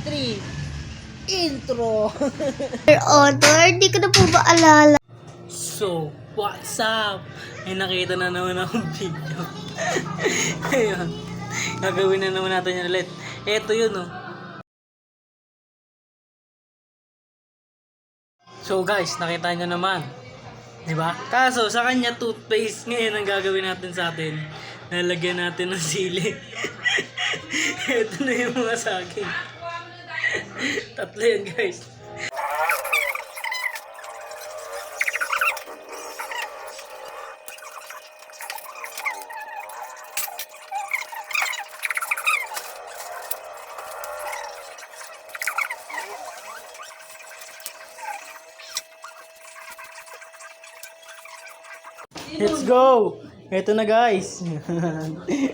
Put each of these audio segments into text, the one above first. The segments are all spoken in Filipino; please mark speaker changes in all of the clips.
Speaker 1: 3, intro!
Speaker 2: Order, di ko na po ba alala?
Speaker 1: So, what's up? May nakita na naman akong video. Ayun. Gagawin na naman natin yan ulit. Eto yun, oh. So guys, nakita nyo naman. Diba? Kaso, sa kanya toothpaste ngayon ang gagawin natin sa atin. Nalagyan natin ng sili. Ito na yung mga sa akin. Tatlo yan guys. Let's go! Ito na guys.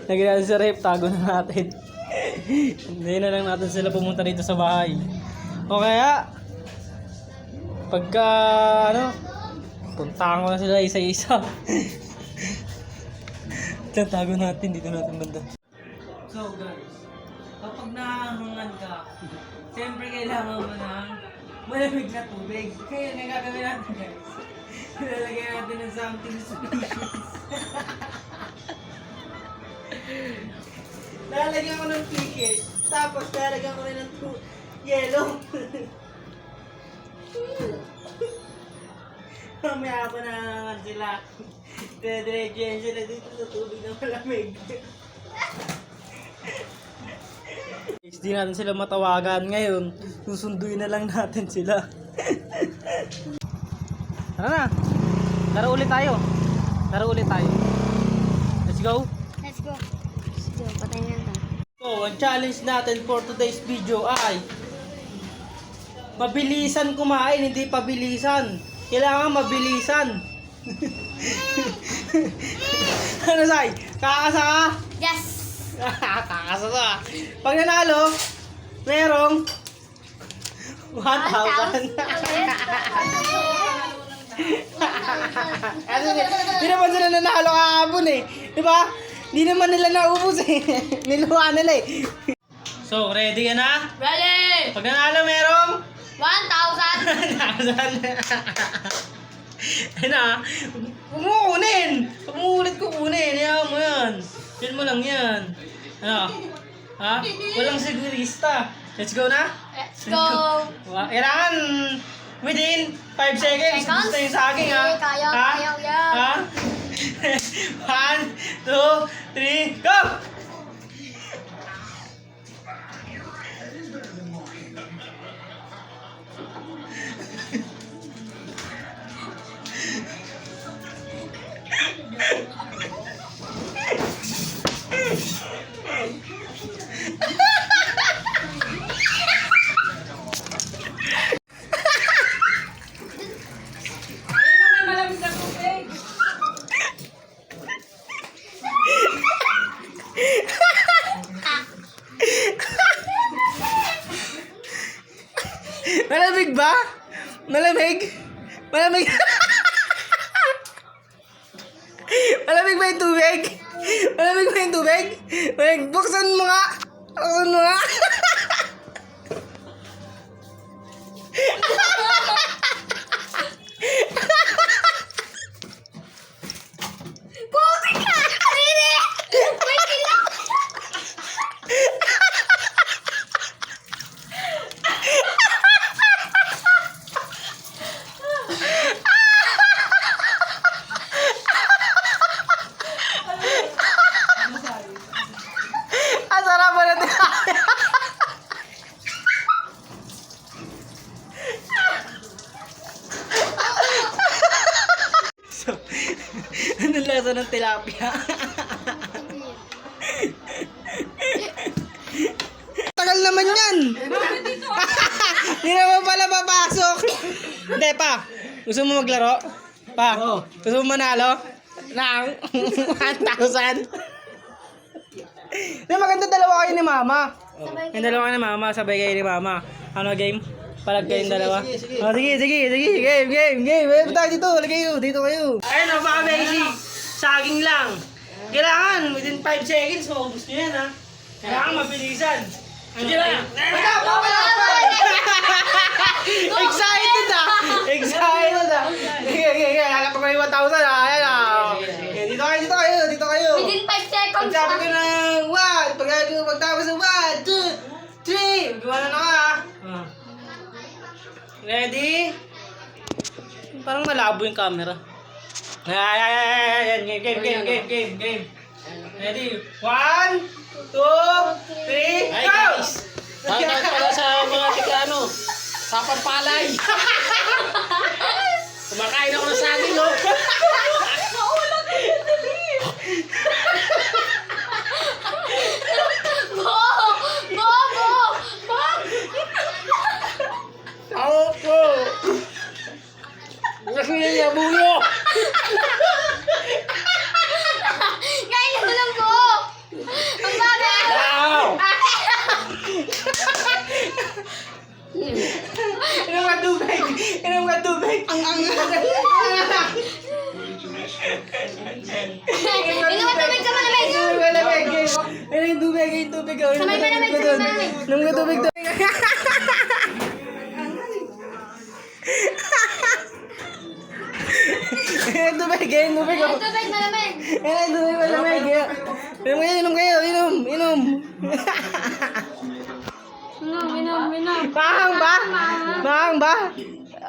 Speaker 1: Lagyan natin sa rep, tago na natin. Hindi na lang natin sila pumunta dito sa bahay. O kaya, pagka, puntahan ko na sila isa-isa. Tago natin, dito natin banda. So guys, kapag nahangan ka, siyempre kailangan mo ng malamig na tubig. Kaya nagagawin natin guys. Lalagyan natin ng something suspicious. Lalagyan ko ng ticket, tapos lalagyan ko rin ng yellow. Mamaya pa na sila. Diretso yan sila dito sa tubig na malamig. Hindi natin sila matawagan ngayon. Susunduin na lang natin sila. Tara na. Laro ulit tayo. Let's go.
Speaker 2: Let's go. Patay na ito.
Speaker 1: So, ang challenge natin for today's video ay mabilisan kumain, hindi pabilisan. Kailangan mabilisan. Ano, Sai? Kakasa ka?
Speaker 2: Yes!
Speaker 1: Kakasa ka. Pag nanalo, merong 1,000. Di naman sila nanalo kahapon eh. Di ba? Di naman nila naubos eh. Niluha nila eh. So, ready ka na?
Speaker 2: Ready!
Speaker 1: Pag nanalo merong
Speaker 2: 1,000!
Speaker 1: 1,000. Ayun na. Huwag mo kunin. Huwag mo ulit ko kunin. Hayaan mo yan. Yan mo lang yan. Ano? Ha? Walang sigurista. Let's go na?
Speaker 2: Let's go!
Speaker 1: Kailangan within 5 seconds. Gusto yung sa akin ha?
Speaker 2: Kaya yan.
Speaker 1: Ha? 1, 2, 3, go! Malamig ba? Malamig? Malamig? Malamig ba yung tubig? Malamig ba yung tubig? Malamig. Buksan mo nga. Buksan mo nga.
Speaker 2: Puti ka! Kanini! Wait lang!
Speaker 1: Ang sarap mo natin. So, anong lasa ng tilapia? Tagal naman yan. Hindi naman pala papasok. Hindi pa. Gusto mo maglaro? Pa. Gusto mo manalo? Ng 1,000. Na maganda dalawa kayo ni Mama. Yung dalawa kayo ni Mama, sabay kayo ni Mama. Ano game? Palag kayong dalawa. Oh, sige. Game. Wait, tayo dito. Dito kayo. Ayun, napaka-basic. Saging lang. Kailangan, within 5 seconds, maubos nyo yan, ha? Kailangan mabilisan. Sige na. Iwanan na ka. Ready? Parang malabo yung camera. Ayan. Game. Ready? 1, 2, 3,
Speaker 3: Ay
Speaker 1: go!
Speaker 3: guys! Shoutout pala sa mga tigano. Sa Pampalay. Kumakain ako ng saging, oh. Tao po. Kasi niya buyo.
Speaker 2: Kaya mo lang po! Ang bagay!
Speaker 3: Tao.
Speaker 1: Inom ka tubig! Ang
Speaker 2: Inom ka tubig ka malamig!
Speaker 1: Inom tubig!
Speaker 2: Samay malamig, samay malamig!
Speaker 1: Inom ka tubig! Inom tubig!
Speaker 2: Inom tubig malamig!
Speaker 1: Inom kayo! Inom! Mahang ba?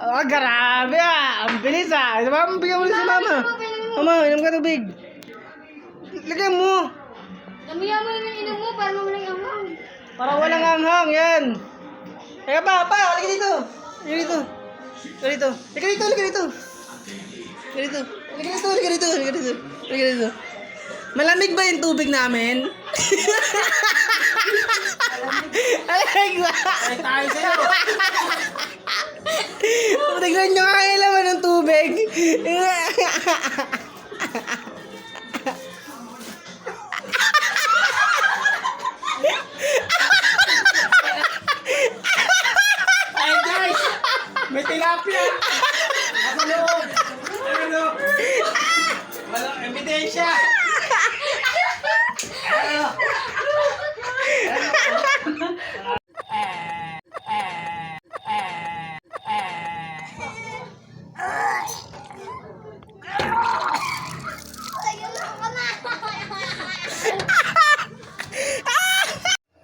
Speaker 1: Oh, grabe ah! Ang bilis ah! Bigyan mo na si mama! Mama, inom ka tubig! Lagyan mo!
Speaker 2: Lamihan mo naman inom mo para mamalang amang.
Speaker 1: Para walang anghang, yan! Teka pa! Halika dito! Halika dito! Malamig ba yung tubig namin? Alamig ba?
Speaker 3: Ay, tayo sa'yo.
Speaker 1: Tignan nyo nga yung laman ng tubig.
Speaker 3: Ay guys! May tilapia! Nasa loob! Ano? Walang ebidensya!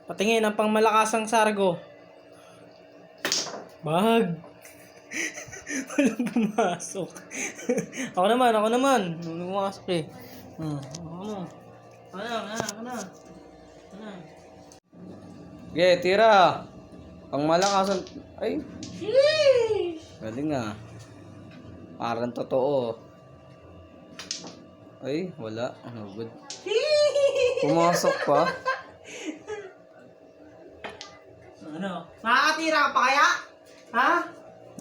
Speaker 1: Patingin ang pangmalakasang sargo. Bag. Walang pumasok. Ako naman. Walang pumasok eh. Ako na. Okay, tira. Pangmalakasan. Ay. Galing ah. Parang totoo. Ay, wala. No good. Pumasok pa. Ano? Makakatira ka pa kaya? Ha?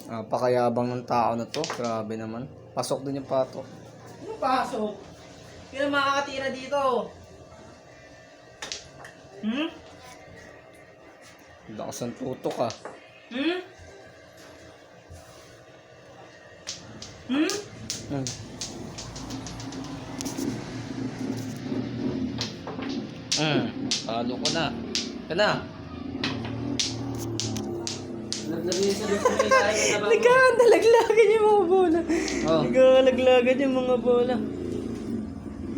Speaker 1: Napakayabang ng tao na to. Grabe naman. Pasok din yung pato. Ano pasok? Hindi na makakatira dito. Lakas ang tutok ah. Talo ko na. Kana. Nagkalaglagan yung mga bola. Nagkalaglagan yung mga bola.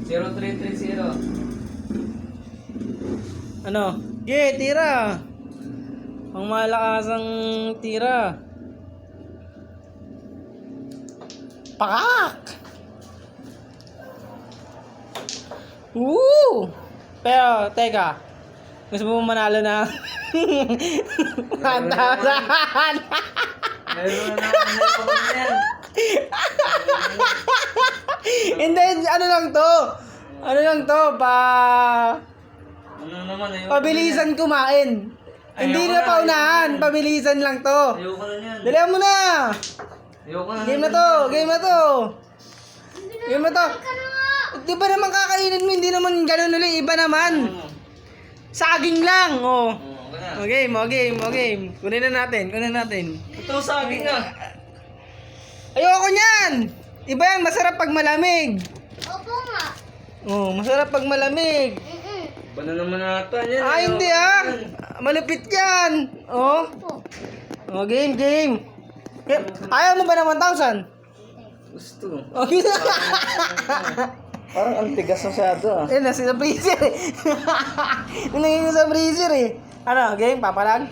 Speaker 1: 0330. Ano? Tira. Ang malakasang tira. Pakak! Woo! Pero, teka. Gusto mo manalo na? 1,000! Hindi, ano lang to? Pabilisan kumain. Hindi na paunahan, pabilisan lang to.
Speaker 3: Ayoko na yan.
Speaker 1: Dalihan mo na!
Speaker 3: Ayoko na.
Speaker 1: Game na to. Di ba naman kakainin mo, hindi naman ganun ulit, iba naman. Saging lang, oh. Okay, game. Kunin na natin.
Speaker 3: Ito saging na.
Speaker 1: Ayoko niyan! Iba yan, masarap pag malamig.
Speaker 2: Opo nga.
Speaker 1: Oh, masarap pag malamig.
Speaker 3: Iba na naman ata yan.
Speaker 1: Hindi ah. Malupit yan. Oh. Oh, game. Ayaw mo ba ng 1,000?
Speaker 3: Gusto.
Speaker 1: Okay.
Speaker 3: Parang ang tigas masyado ah.
Speaker 1: Nasa freezer eh. Nangingin sa freezer eh. Ano, game? Papalag?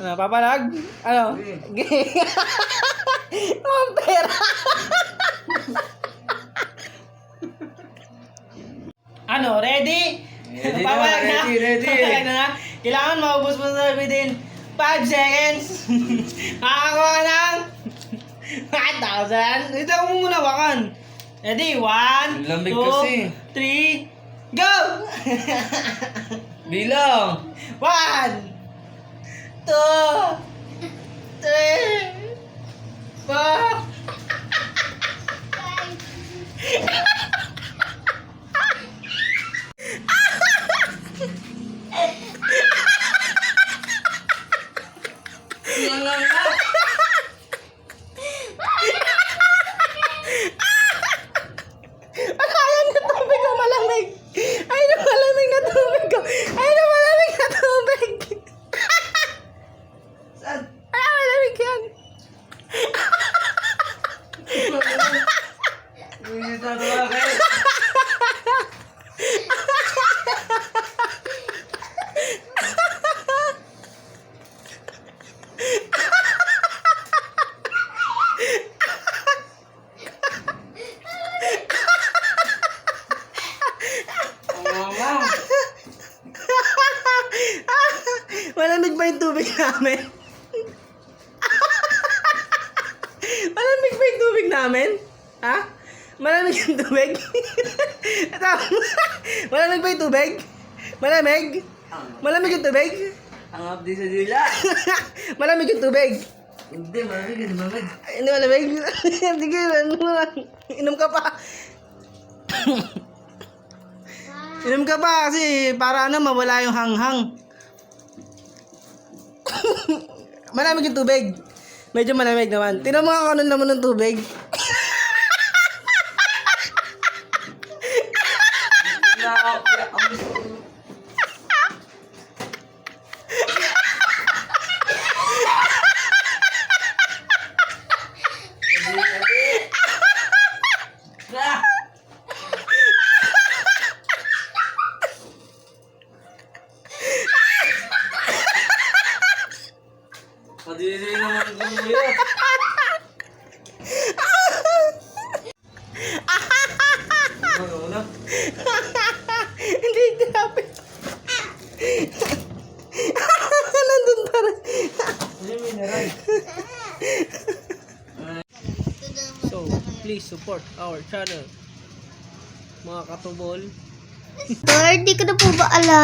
Speaker 1: Ano, papalag? Ano? Ang pera. Ano, ready?
Speaker 3: Ready
Speaker 1: Papalag
Speaker 3: na, ready.
Speaker 1: Papalag na nga. Kailangan maubos mo na within 5 seconds. Makakuha ka ng 5,000. Ito mo muna wakan. Ready? 1,
Speaker 3: Lamig
Speaker 1: 2,
Speaker 3: kasi.
Speaker 1: 3, go!
Speaker 3: Bilang!
Speaker 1: 1, 2, 3, 4.
Speaker 3: Yan lang na!
Speaker 1: Ayaw na tubig ko malamig. Ayaw na malamig na tubig ko. Ayaw na malamig na tubig.
Speaker 3: Saan?
Speaker 1: Ayaw malamig yan.
Speaker 3: Hindi na tumagay.
Speaker 1: Malamig ba yung tubig namin? Malamig ba yung tubig namin? Ha? Malamig yung tubig? Malamig ba yung tubig? Malamig? Malamig yung tubig?
Speaker 3: Ang update sa dila.
Speaker 1: Malamig yung tubig?
Speaker 3: Hindi, malamig. Hindi malamig.
Speaker 1: Ay, hindi malamig. Sige, inom ka pa. Inom ka pa kasi para ano, mawala yung hanghang. Malamig yung tubig. Medyo malamig naman. Tingnan mo nga kung ano naman ng tubig.
Speaker 3: Kadiri naman kung yun. Ano?
Speaker 1: Hindi grabe. Nandun pa rin.
Speaker 3: Ano yung mineral?
Speaker 1: So, please support our channel. Mga katubol.
Speaker 2: Sir, di ko na po ba alam?